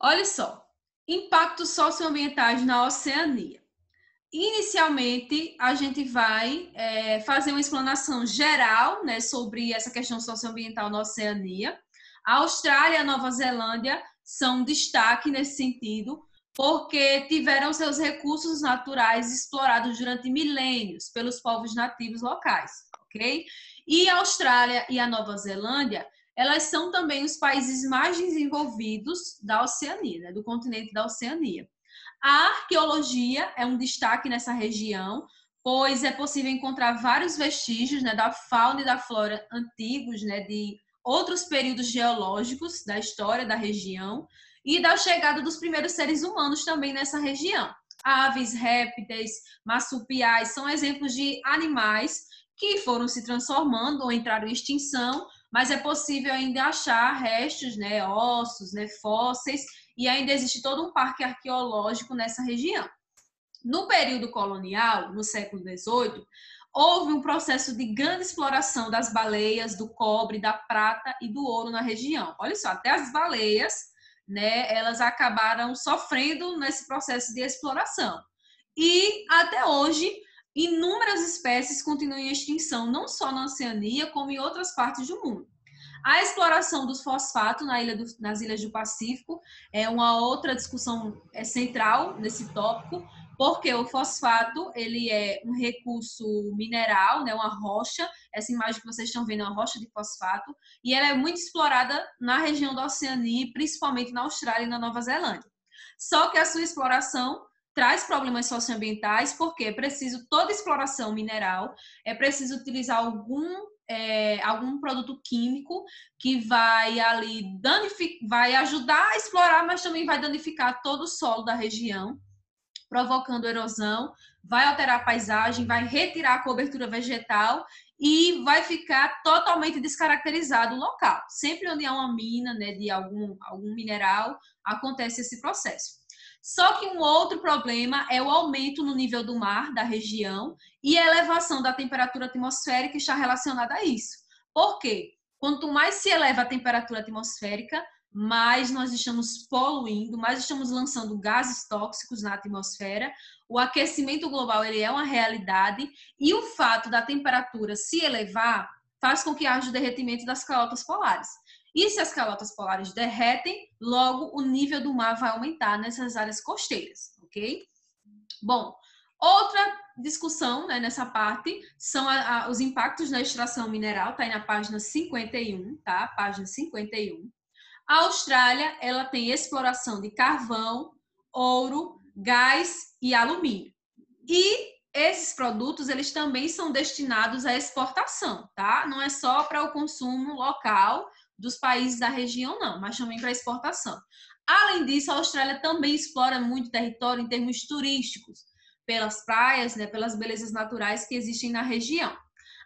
Olha só, impactos socioambientais na Oceania. Inicialmente, a gente vai fazer uma explanação geral, né, sobre essa questão socioambiental na Oceania. A Austrália e a Nova Zelândia são um destaque nesse sentido, porque tiveram seus recursos naturais explorados durante milênios pelos povos nativos locais, ok? E a Austrália e a Nova Zelândia, elas são também os países mais desenvolvidos da Oceania, né, do continente da Oceania. A arqueologia é um destaque nessa região, pois é possível encontrar vários vestígios, né, da fauna e da flora antigos, né, de outros períodos geológicos da história da região e da chegada dos primeiros seres humanos também nessa região. Aves, répteis, marsupiais são exemplos de animais que foram se transformando ou entraram em extinção, mas é possível ainda achar restos, né, ossos, né, fósseis, e ainda existe todo um parque arqueológico nessa região. No período colonial, no século XVIII, houve um processo de grande exploração das baleias, do cobre, da prata e do ouro na região. Olha só, até as baleias, né, elas acabaram sofrendo nesse processo de exploração. E até hoje, inúmeras espécies continuam em extinção, não só na Oceania, como em outras partes do mundo. A exploração dos fosfatos nas ilhas do Pacífico é uma outra discussão central nesse tópico, porque o fosfato ele é um recurso mineral, né, uma rocha. Essa imagem que vocês estão vendo é uma rocha de fosfato, e ela é muito explorada na região da Oceania, principalmente na Austrália e na Nova Zelândia. Só que a sua exploração traz problemas socioambientais, porque é preciso toda exploração mineral, é preciso utilizar algum produto químico que vai ali vai ajudar a explorar, mas também vai danificar todo o solo da região, provocando erosão, vai alterar a paisagem, vai retirar a cobertura vegetal e vai ficar totalmente descaracterizado o local. Sempre onde há uma mina, né, de algum mineral, acontece esse processo. Só que um outro problema é o aumento no nível do mar da região e a elevação da temperatura atmosférica está relacionada a isso. Por quê? Quanto mais se eleva a temperatura atmosférica, mais nós estamos poluindo, mais estamos lançando gases tóxicos na atmosfera. O aquecimento global ele é uma realidade e o fato da temperatura se elevar faz com que haja o derretimento das calotas polares. E se as calotas polares derretem, logo o nível do mar vai aumentar nessas áreas costeiras, ok? Bom, outra discussão, né, nessa parte são os impactos na extração mineral, tá aí na página 51, tá? Página 51. A Austrália, ela tem exploração de carvão, ouro, gás e alumínio. E esses produtos, eles também são destinados à exportação, tá? Não é só para o consumo local dos países da região, não, mas também para exportação. Além disso, a Austrália também explora muito território em termos turísticos, pelas praias, né, pelas belezas naturais que existem na região.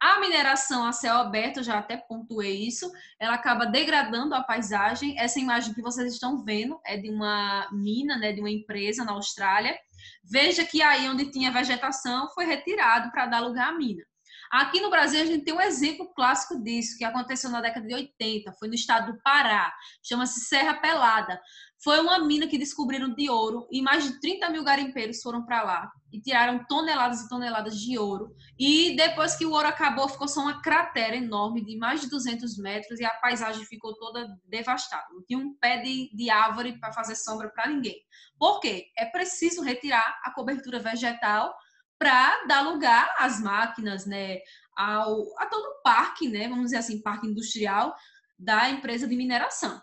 A mineração a céu aberto, eu já até pontuei isso, ela acaba degradando a paisagem. Essa imagem que vocês estão vendo é de uma mina, né, de uma empresa na Austrália. Veja que aí onde tinha vegetação foi retirado para dar lugar à mina. Aqui no Brasil a gente tem um exemplo clássico disso, que aconteceu na década de 80, foi no estado do Pará, chama-se Serra Pelada. Foi uma mina que descobriram de ouro e mais de 30 mil garimpeiros foram para lá e tiraram toneladas e toneladas de ouro. E depois que o ouro acabou, ficou só uma cratera enorme de mais de 200 metros e a paisagem ficou toda devastada. Não tinha um pé de árvore para fazer sombra para ninguém. Por quê? É preciso retirar a cobertura vegetal para dar lugar às máquinas, né, a todo o parque, né, vamos dizer assim, parque industrial da empresa de mineração.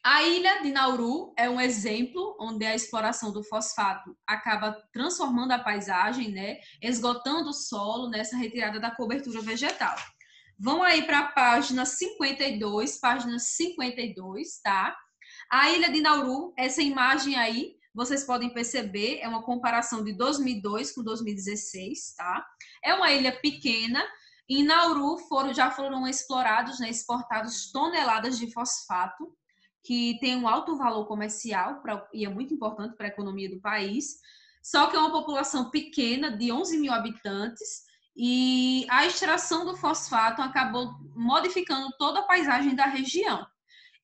A ilha de Nauru é um exemplo onde a exploração do fosfato acaba transformando a paisagem, né, esgotando o solo nessa retirada da cobertura vegetal. Vão aí para a página 52, tá? A ilha de Nauru, essa imagem aí, vocês podem perceber, é uma comparação de 2002 com 2016, tá? É uma ilha pequena. Em Nauru já foram explorados, né, exportados toneladas de fosfato, que tem um alto valor comercial e é muito importante para a economia do país. Só que é uma população pequena, de 11 mil habitantes, e a extração do fosfato acabou modificando toda a paisagem da região.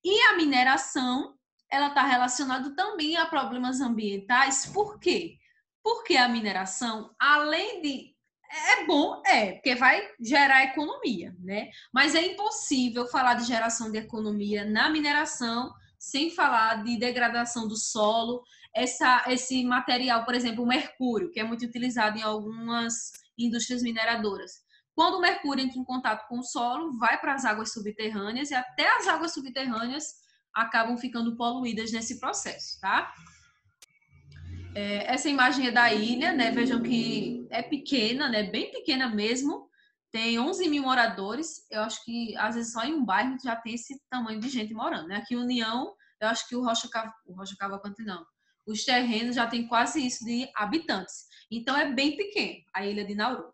E a mineração ela está relacionada também a problemas ambientais. Por quê? Porque a mineração, além de... É bom, porque vai gerar economia, né? Mas é impossível falar de geração de economia na mineração sem falar de degradação do solo. Esse material, por exemplo, o mercúrio, que é muito utilizado em algumas indústrias mineradoras. Quando o mercúrio entra em contato com o solo, vai para as águas subterrâneas e até as águas subterrâneas acabam ficando poluídas nesse processo, tá? Essa imagem é da ilha, né? Vejam que é pequena, né? Bem pequena mesmo. Tem 11 mil moradores. Eu acho que, às vezes, só em um bairro já tem esse tamanho de gente morando, né? Aqui, União, eu acho que o Rocha Cavalcante, não. Os terrenos já tem quase isso de habitantes. Então, é bem pequeno, a ilha de Nauru.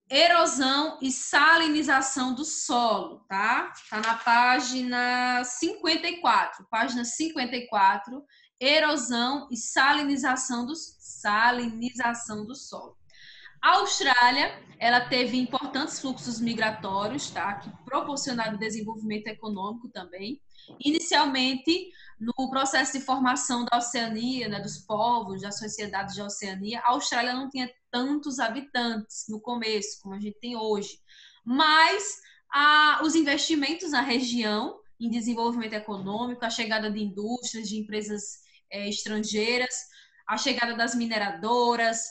Erosão e salinização do solo, tá? Tá na página 54. Página 54, erosão e salinização do solo. A Austrália, ela teve importantes fluxos migratórios, tá? Que proporcionaram desenvolvimento econômico também. Inicialmente, no processo de formação da Oceania, né, dos povos, das sociedades da Oceania, a Austrália não tinha tantos habitantes no começo, como a gente tem hoje. Mas os investimentos na região, em desenvolvimento econômico, a chegada de indústrias, de empresas estrangeiras, a chegada das mineradoras,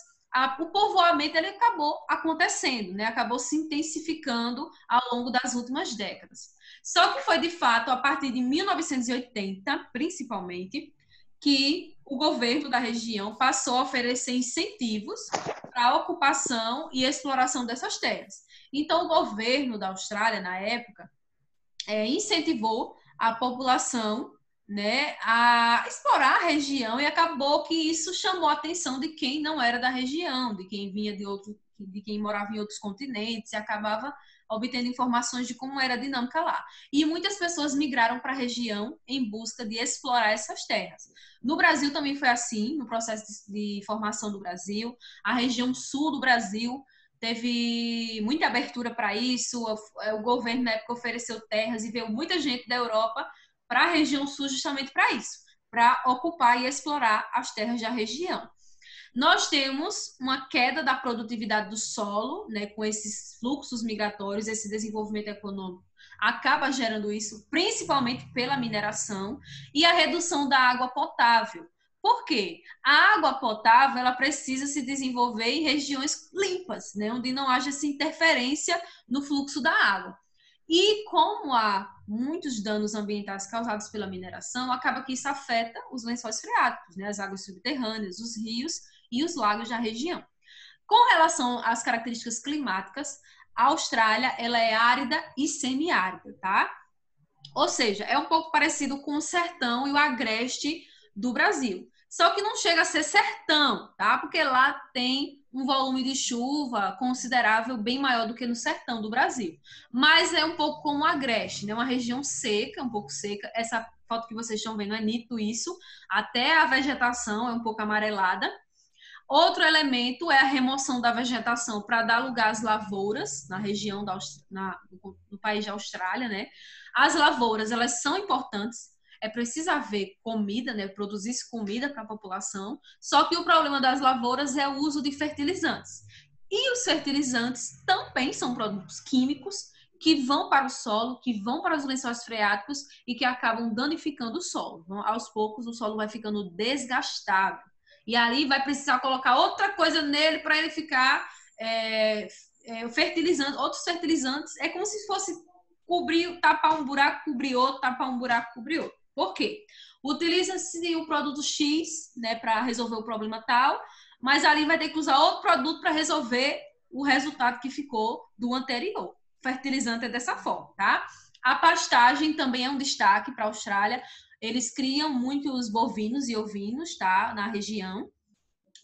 o povoamento ele acabou acontecendo, né? Acabou se intensificando ao longo das últimas décadas. Só que foi, de fato, a partir de 1980, principalmente, que o governo da região passou a oferecer incentivos para a ocupação e exploração dessas terras. Então, o governo da Austrália, na época, incentivou a população, né, a explorar a região, e acabou que isso chamou a atenção de quem não era da região, de quem vinha de quem morava em outros continentes, e acabava obtendo informações de como era a dinâmica lá. E muitas pessoas migraram para a região em busca de explorar essas terras. No Brasil também foi assim, no processo de formação do Brasil. A região sul do Brasil teve muita abertura para isso. O governo na época ofereceu terras e veio muita gente da Europa para a região sul justamente para isso, para ocupar e explorar as terras da região. Nós temos uma queda da produtividade do solo, né, com esses fluxos migratórios, esse desenvolvimento econômico acaba gerando isso, principalmente pela mineração, e a redução da água potável. Por quê? A água potável ela precisa se desenvolver em regiões limpas, né, onde não haja essa interferência no fluxo da água. E como há muitos danos ambientais causados pela mineração, acaba que isso afeta os lençóis freáticos, né, as águas subterrâneas, os rios e os lagos da região. Com relação às características climáticas, a Austrália ela é árida e semiárida, tá? Ou seja, é um pouco parecido com o sertão e o agreste do Brasil. Só que não chega a ser sertão, tá? Porque lá tem um volume de chuva considerável, bem maior do que no sertão do Brasil. Mas é um pouco como o agreste, né? Uma região seca, um pouco seca. Essa foto que vocês estão vendo é nítido isso. Até a vegetação é um pouco amarelada. Outro elemento é a remoção da vegetação para dar lugar às lavouras na região do país da Austrália, né? As lavouras, elas são importantes, é preciso haver comida, né? Produzir comida para a população, só que o problema das lavouras é o uso de fertilizantes. E os fertilizantes também são produtos químicos que vão para o solo, que vão para os lençóis freáticos e que acabam danificando o solo. Então, aos poucos, o solo vai ficando desgastado. E ali vai precisar colocar outra coisa nele para ele ficar fertilizando, outros fertilizantes. É como se fosse cobrir, tapar um buraco, cobrir outro, tapar um buraco, cobrir outro. Por quê? Utiliza-se o produto X, né, para resolver o problema tal, mas ali vai ter que usar outro produto para resolver o resultado que ficou do anterior. Fertilizante é dessa forma, tá? A pastagem também é um destaque para a Austrália. Eles criam muitos bovinos e ovinos, tá, na região.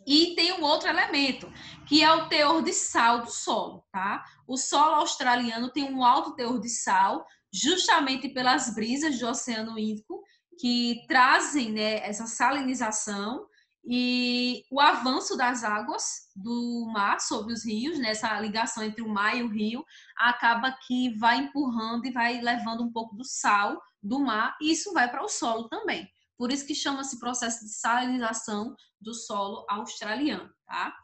E tem um outro elemento, que é o teor de sal do solo, tá? O solo australiano tem um alto teor de sal, justamente pelas brisas do Oceano Índico, que trazem, né, essa salinização E o avanço das águas do mar sobre os rios, nessa ligação entre o mar e o rio, acaba que vai empurrando e vai levando um pouco do sal do mar, e isso vai para o solo também. Por isso que chama-se processo de salinização do solo australiano, tá?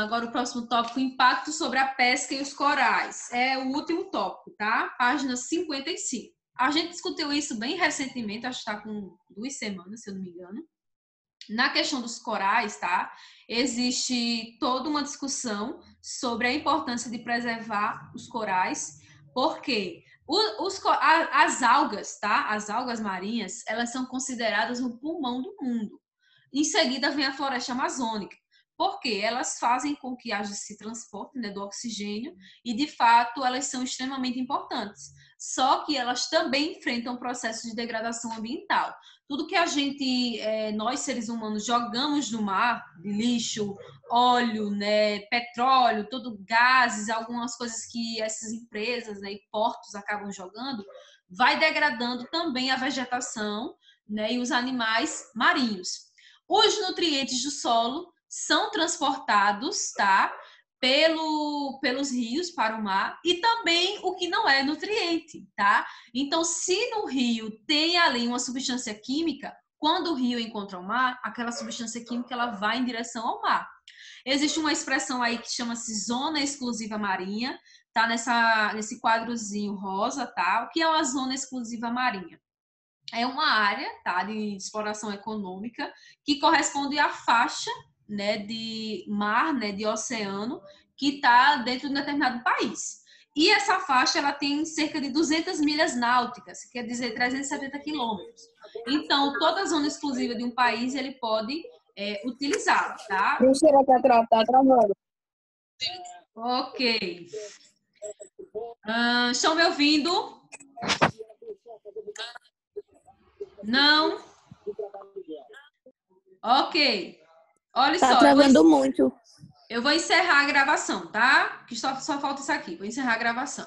Agora o próximo tópico, impacto sobre a pesca e os corais. É o último tópico, tá? Página 55. A gente discutiu isso bem recentemente, acho que está com 2 semanas, se eu não me engano. Na questão dos corais, tá? Existe toda uma discussão sobre a importância de preservar os corais, porque as algas, tá? As algas marinhas, elas são consideradas o pulmão do mundo. Em seguida vem a floresta amazônica, porque elas fazem com que haja esse transporte, né, do oxigênio, e de fato elas são extremamente importantes. Só que elas também enfrentam processos de degradação ambiental. Tudo que a gente, nós seres humanos, jogamos no mar, de lixo, óleo, né, petróleo, todo gases, algumas coisas que essas empresas, né, e portos acabam jogando, vai degradando também a vegetação, né, e os animais marinhos. Os nutrientes do solo são transportados, tá? Pelos rios para o mar, e também o que não é nutriente, tá? Então, se no rio tem ali uma substância química, quando o rio encontra o mar, aquela substância química ela vai em direção ao mar. Existe uma expressão aí que chama-se zona exclusiva marinha, tá nesse quadrozinho rosa, tá? O que é uma zona exclusiva marinha? É uma área, tá, de exploração econômica que corresponde à faixa, né, de mar, né, de oceano que está dentro de um determinado país. E essa faixa ela tem cerca de 200 milhas náuticas, quer dizer 370 quilômetros. Então, toda a zona exclusiva de um país ele pode utilizá-la, tá? Mentira, tá travando. Ok. Estão me ouvindo? Não? Ok. Olha Tá só. travando muito. Eu vou encerrar a gravação, tá? Que só falta isso aqui. Vou encerrar a gravação.